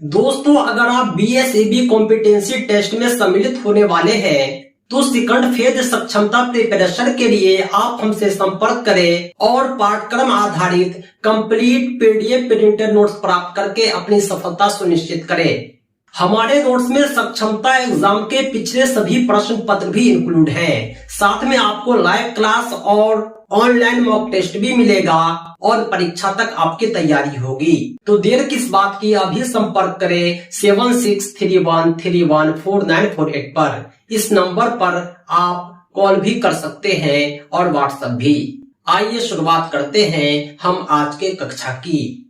दोस्तों, अगर आप BSAB कॉम्पिटेंसी टेस्ट में सम्मिलित होने वाले हैं तो सेकंड फेज सक्षमता प्रिपरेशन के लिए आप हमसे संपर्क करें और पाठ्यक्रम आधारित कंप्लीट PDF प्रिंटेड नोट्स प्राप्त करके अपनी सफलता सुनिश्चित करें। हमारे नोट्स में सक्षमता एग्जाम के पिछले सभी प्रश्न पत्र भी इंक्लूड हैं। साथ में आपको लाइव क्लास और ऑनलाइन मॉक टेस्ट भी मिलेगा और परीक्षा तक आपकी तैयारी होगी। तो देर किस बात की, अभी संपर्क करें 7631314948 पर। इस नंबर पर आप कॉल भी कर सकते हैं और व्हाट्सएप भी। आइए शुरुआत करते हैं हम आज के कक्षा की।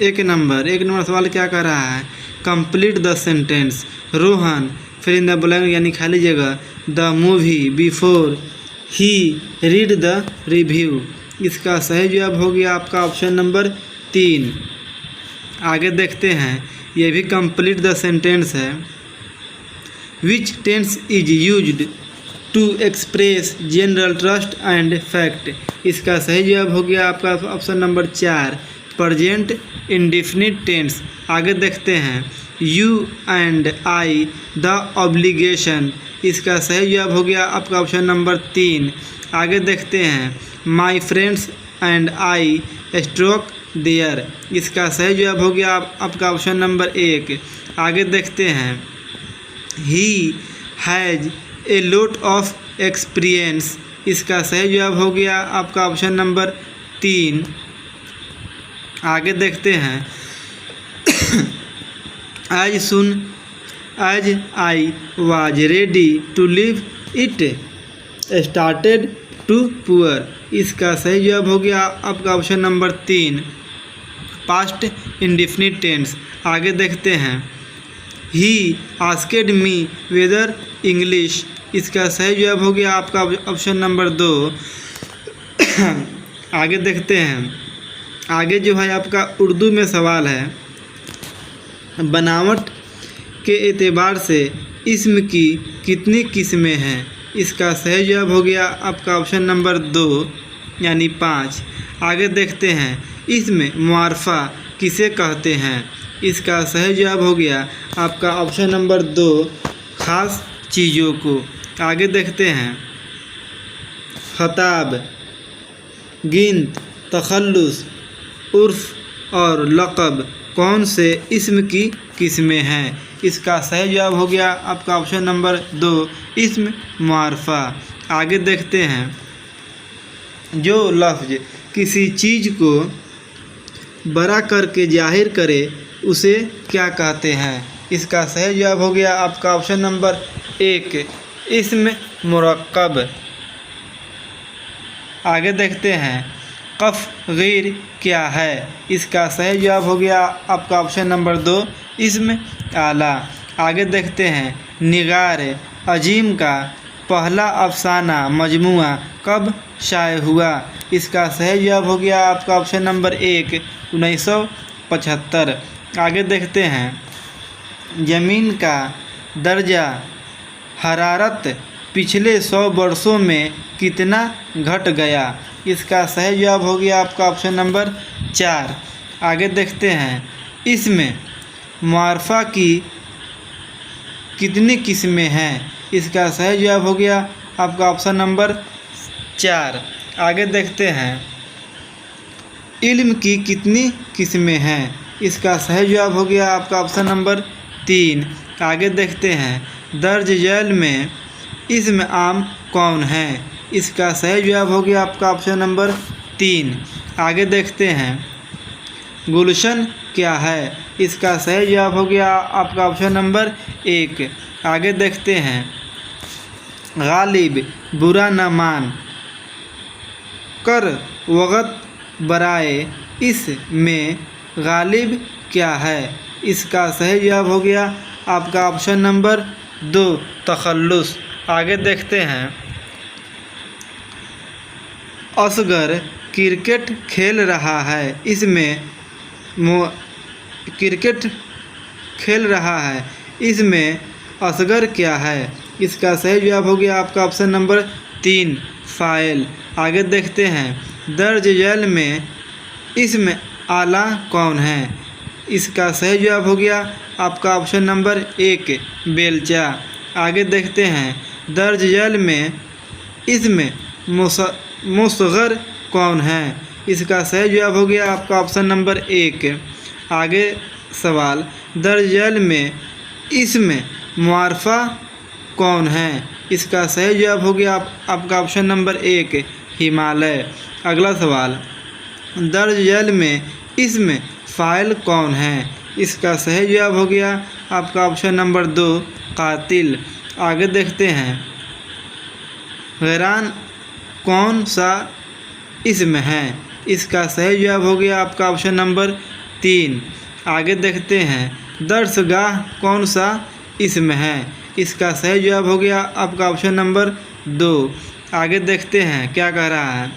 एक नंबर सवाल क्या कर रहा है? कंप्लीट द सेंटेंस रोहन फिर इन द ब्लैंक यानी खाली जगह the movie before he read the review. इसका सही जवाब हो गया आपका ऑप्शन नंबर 3। आगे देखते हैं, यह भी कंप्लीट द सेंटेंस है। Which tense is used to express general trust and fact. इसका सही जवाब हो गया आपका option number 4 present indefinite tense. आगे देखते हैं, you and I the obligation. इसका सही जवाब हो गया आपका ऑप्शन नंबर 3। आगे देखते हैं, my friends and I stroke there. इसका सही जवाब हो गया आपका ऑप्शन नंबर 1। आगे देखते हैं, he has a lot of experience. इसका सही जवाब हो गया आपका ऑप्शन नंबर 3। आगे देखते हैं, as I was ready to leave it started to pour. इसका सही जवाब हो गया आपका option number 3 past indefinite tense. आगे देखते हैं, he asked me whether English. इसका सही जवाब हो गया आपका ऑप्शन नंबर 2। आगे देखते हैं, आगे जो है आपका उर्दू में सवाल है, बनावट के एतबार से इस्म की कितनी किस्में हैं। इसका सही जवाब हो गया आपका ऑप्शन नंबर 2 यानी 5। आगे देखते हैं, इसमें मुआरफा किसे कहते हैं। इसका सही जवाब हो गया आपका ऑप्शन नंबर 2 ख़ास चीज़ों को। आगे देखते हैं, खताब, गिनत, तखल्लुस, उर्फ और लक़ब कौन से इस्म की किस्में हैं। इसका सही जवाब हो गया आपका ऑप्शन नंबर 2 इस्म मुआरफा। आगे देखते हैं, जो लफ्ज़ किसी चीज़ को बड़ा करके जाहिर करे उसे क्या कहते हैं। इसका सही जवाब हो गया आपका ऑप्शन नंबर 1 इस्म मुरक्कब। आगे देखते हैं, कफ गैर क्या है। इसका सही जवाब हो गया आपका ऑप्शन नंबर 2 इस्म आला। आगे देखते हैं, निगार अजीम का पहला अफसाना मजमुआ कब शाये हुआ। इसका सही जवाब हो गया आपका ऑप्शन नंबर 1 1975। आगे देखते हैं, ज़मीन का दर्जा हरारत पिछले 100 वर्षों में कितना घट गया। इसका सही जवाब हो गया आपका ऑप्शन नंबर 4। आगे देखते हैं, इसमें मुआरफा की कितनी किस्में हैं। इसका सही जवाब हो गया आपका ऑप्शन नंबर 4। आगे देखते हैं, इल्म की कितनी किस्में हैं। इसका सही जवाब हो गया आपका ऑप्शन नंबर 3। आगे देखते हैं, दर्ज झैल में इस्म आम कौन है। इसका सही जवाब हो गया आपका ऑप्शन नंबर 3। आगे देखते हैं, गुलशन क्या है। इसका सही जवाब हो गया आपका ऑप्शन नंबर 1। आगे देखते हैं, गालिब बुरा न मान कर वक़्त बराए इस में गालिब क्या है। इसका सही जवाब हो गया आपका ऑप्शन नंबर 2 तखल्लुस। आगे देखते हैं, असगर क्रिकेट खेल रहा है। इसमें क्रिकेट खेल रहा है, इसमें असगर क्या है। इसका सही जवाब हो गया आपका ऑप्शन नंबर 3 फ़ाइल। आगे देखते हैं, दर्ज झैल में इसमें आला कौन है। इसका सही जवाब हो गया आपका ऑप्शन नंबर 1 बेलचा। आगे देखते हैं दर्ज जल में इसमें मुसग़र कौन है? इसका सही जवाब हो गया आपका ऑप्शन नंबर 1। आगे सवाल दर्ज जल में इसमें मुआरफा कौन है? इसका सही जवाब हो गया आपका ऑप्शन नंबर 1 हिमालय। अगला सवाल दर्ज जल में इसमें फ़ाइल कौन है? इसका सही जवाब हो गया आपका ऑप्शन नंबर 2 कातिल। आगे देखते हैं गैरान कौन सा इसमें है? इसका सही जवाब हो गया आपका ऑप्शन नंबर 3। आगे देखते हैं दर्सगाह कौन सा इसमें है? इसका सही जवाब हो गया आपका ऑप्शन नंबर 2। आगे देखते हैं क्या कह रहा है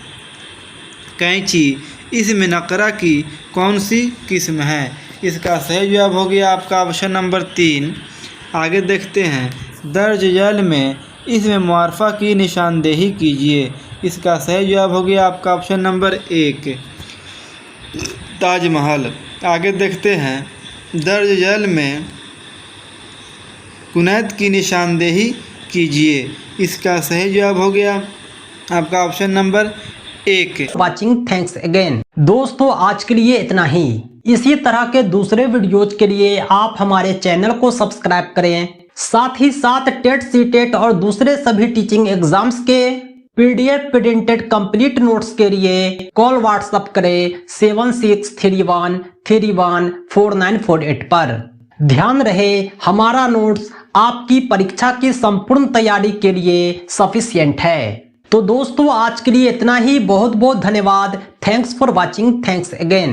कैंची इसमें नकरा की कौन सी किस्म है? इसका सही जवाब हो गया आपका ऑप्शन नंबर 3। आगे देखते हैं दर्ज जल में इसमें मुआरफा की निशानदेही कीजिए। इसका सही जवाब हो गया आपका ऑप्शन नंबर 1 ताजमहल। आगे देखते हैं दर्ज जल में कुनैत की निशानदेही कीजिए। इसका सही जवाब हो गया आपका option number 1। Watching thanks again. दोस्तों आज के लिए इतना ही। इसी तरह के दूसरे वीडियोज के लिए आप हमारे चैनल को सब्सक्राइब करें। साथ ही साथ टेट सीटेट और दूसरे सभी टीचिंग एग्जाम्स के PDF प्रिंटेड कंप्लीट नोट्स के लिए कॉल व्हाट्सएप करें 7631314948 पर। ध्यान रहे हमारा नोट्स आपकी परीक्षा की संपूर्ण तैयारी के लिए सफिशिएंट है। तो दोस्तों आज के लिए इतना ही। बहुत बहुत धन्यवाद। Thanks for watching. Thanks again.